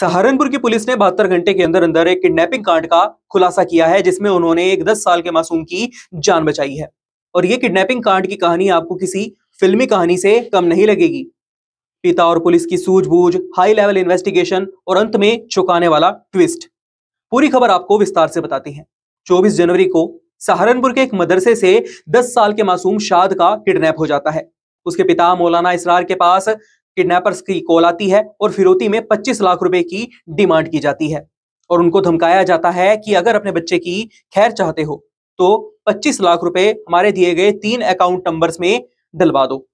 सहारनपुर की पुलिस ने 72 घंटे के अंदर अंदर एक किडनैपिंग कांड का खुलासा किया है, जिसमें उन्होंने एक 10 साल के मासूम की जान बचाई है। और ये किडनैपिंग कांड की कहानी आपको किसी फिल्मी कहानी से कम नहीं लगेगी। पिता और पुलिस की सूझबूझ, हाई लेवल इन्वेस्टिगेशन और अंत में चौंकाने वाला ट्विस्ट। पूरी खबर आपको विस्तार से बताते हैं। 24 जनवरी को सहारनपुर के एक मदरसे से 10 साल के मासूम शाद का किडनैप हो जाता है। उसके पिता मौलाना इसरार के पास किडनैपर्स की कॉल आती है और फिरौती में 25 लाख रुपए की डिमांड की जाती है और उनको धमकाया जाता है कि अगर अपने बच्चे की खैर चाहते हो तो 25 लाख रुपए हमारे दिए गए 3 अकाउंट नंबर्स में डलवा दो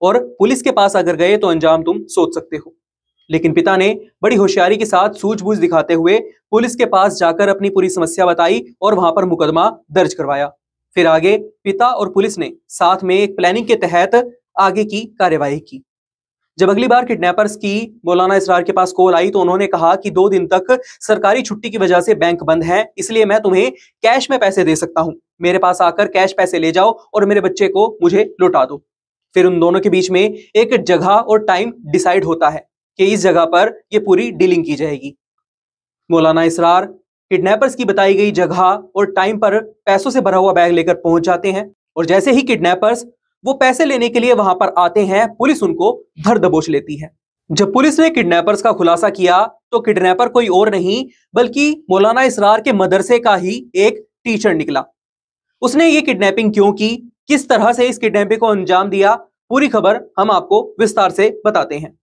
और पुलिस के पास अगर गए तो अंजाम तुम सोच सकते हो। लेकिन पिता ने बड़ी होशियारी के साथ सूझबूझ दिखाते हुए पुलिस के पास जाकर अपनी पूरी समस्या बताई और वहां पर मुकदमा दर्ज करवाया। फिर आगे पिता और पुलिस ने साथ में एक प्लानिंग के तहत आगे की कार्यवाही की। जब अगली बार किडनैपर्स की मौलाना इसरार के पास कॉल आई तो उन्होंने कहा कि 2 दिन तक सरकारी छुट्टी की वजह से बैंक बंद है, इसलिए मैं तुम्हें कैश में पैसे दे सकता हूं। मेरे पास आकर कैश पैसे ले जाओ और मेरे बच्चे को मुझे लौटा दो। फिर उन दोनों के बीच में एक जगह और टाइम डिसाइड होता है कि इस जगह पर यह पूरी डीलिंग की जाएगी। मौलाना इसरार किडनैपर्स की बताई गई जगह और टाइम पर पैसों से भरा हुआ बैग लेकर पहुंच जाते हैं और जैसे ही किडनैपर्स वो पैसे लेने के लिए वहां पर आते हैं, पुलिस उनको धर दबोच लेती है। जब पुलिस ने किडनैपर्स का खुलासा किया तो किडनैपर कोई और नहीं बल्कि मौलाना इसरार के मदरसे का ही एक टीचर निकला। उसने ये किडनैपिंग क्यों की, किस तरह से इस किडनैपिंग को अंजाम दिया, पूरी खबर हम आपको विस्तार से बताते हैं।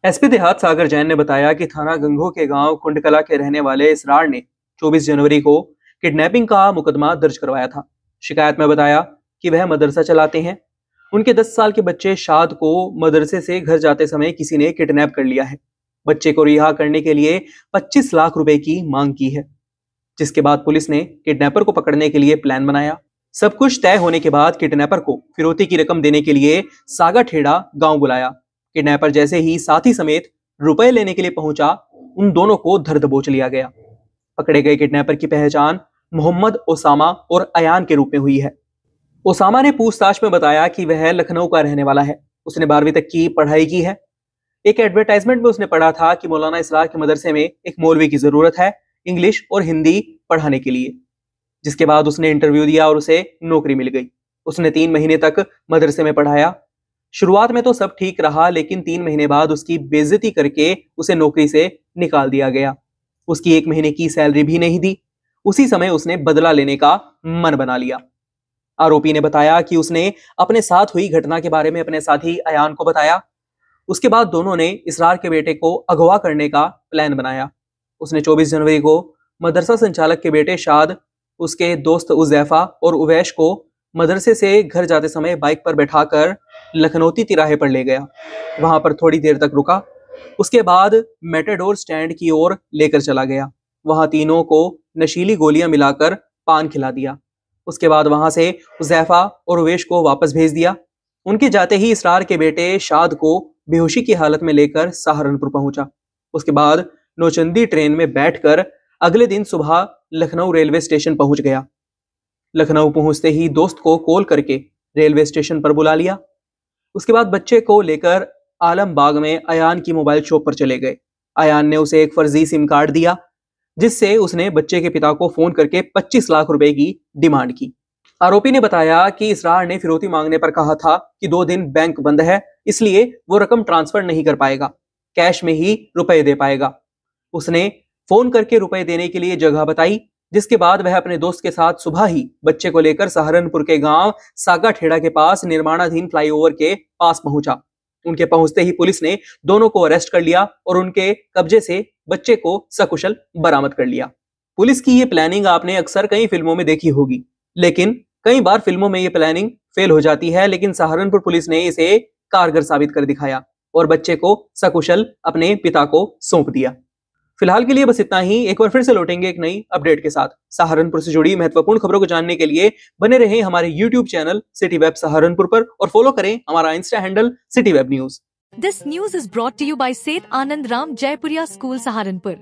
एसपी देहात सागर जैन ने बताया कि थाना गंगो के गांव कुंडकला के रहने वाले इसरार ने 24 जनवरी को किडनैपिंग का मुकदमा दर्ज करवाया था। शिकायत में बताया कि वह मदरसा चलाते हैं। उनके 10 साल के बच्चे शाद को मदरसे से घर जाते समय किसी ने किडनैप कर लिया है। बच्चे को रिहा करने के लिए 25 लाख रुपए की मांग की है, जिसके बाद पुलिस ने किडनैपर को पकड़ने के लिए प्लान बनाया। सब कुछ तय होने के बाद किडनैपर को फिरौती की रकम देने के लिए सागा ठेड़ा गांव बुलाया। किडनैपर जैसे ही साथी समेत रुपए लेने के लिए पहुंचा, उन दोनों को धर दबोच लिया गया। पकड़े गए किडनैपर की पहचान मोहम्मद ओसामा और अयान के रूप में हुई है। ओसामा ने पूछताछ में बताया कि वह लखनऊ का रहने वाला है। उसने 12वीं तक की पढ़ाई की है। एक एडवर्टाइजमेंट में उसने पढ़ा था कि मौलाना इसरार के मदरसे में एक मौलवी की जरूरत है इंग्लिश और हिंदी पढ़ाने के लिए, जिसके बाद उसने इंटरव्यू दिया और उसे नौकरी मिल गई। उसने 3 महीने तक मदरसे में पढ़ाया। शुरुआत में तो सब ठीक रहा, लेकिन 3 महीने बाद उसकी बेइज्जती करके उसे नौकरी से निकाल दिया गया। उसकी 1 महीने की सैलरी भी नहीं दी। उसी समय उसने बदला लेने का मन बना लिया। आरोपी ने बताया कि उसने अपने साथ हुई घटना के बारे में अपने साथी अयान को बताया। उसके बाद दोनों ने इसरार के बेटे को अगवा करने का प्लान बनाया। उसने 24 जनवरी को मदरसा संचालक के बेटे शाद, उसके दोस्त उजैफा और उवैश को मदरसे से घर जाते समय बाइक पर बैठाकर लखनौती तिराहे पर ले गया। वहां पर थोड़ी देर तक रुका। उसके बाद मेटाडोर स्टैंड की ओर लेकर चला गया। वहां तीनों को नशीली गोलियां मिलाकर पान खिला दिया। उसके बाद वहां से उजैफा और उवैश को वापस भेज दिया। उनके जाते ही इसरार के बेटे शाद को बेहोशी की हालत में लेकर सहारनपुर पहुंचा। उसके बाद नौचंदी ट्रेन में बैठकर अगले दिन सुबह लखनऊ रेलवे स्टेशन पहुंच गया। लखनऊ पहुंचते ही दोस्त को कॉल करके रेलवे स्टेशन पर बुला लिया। उसके बाद बच्चे को लेकर आलमबाग में अयान की मोबाइल शॉप पर चले गए। अयान ने उसे एक फर्जी सिम कार्ड दिया, जिससे उसने बच्चे के पिता को फोन करके 25 लाख रुपए की डिमांड की। आरोपी ने बताया कि इसरार ने फिरौती मांगने पर कहा था कि 2 दिन बैंक बंद है, इसलिए वो रकम ट्रांसफर नहीं कर पाएगा, कैश में ही रुपए दे पाएगा। उसने फोन करके रुपए देने के लिए जगह बताई, जिसके बाद वह अपने दोस्त के साथ सुबह ही बच्चे को लेकर सहारनपुर के गांव सागा ठेड़ा के पास निर्माणाधीन फ्लाईओवर के पास पहुंचा। उनके पहुंचते ही पुलिस ने दोनों को अरेस्ट कर लिया और उनके कब्जे से बच्चे को सकुशल बरामद कर लिया। पुलिस की ये प्लानिंग आपने अक्सर कई फिल्मों में देखी होगी, लेकिन कई बार फिल्मों में ये प्लानिंग फेल हो जाती है, लेकिन सहारनपुर पुलिस ने इसे कारगर साबित कर दिखाया और बच्चे को सकुशल अपने पिता को सौंप दिया। फिलहाल के लिए बस इतना ही। एक बार फिर से लौटेंगे एक नई अपडेट के साथ। सहारनपुर से जुड़ी महत्वपूर्ण खबरों को जानने के लिए बने रहें हमारे YouTube channel city web Saharanpur पर और फॉलो करें हमारा insta handle city web news. This news is brought to you by Seth Anand Ram Jaipuria school Saharanpur.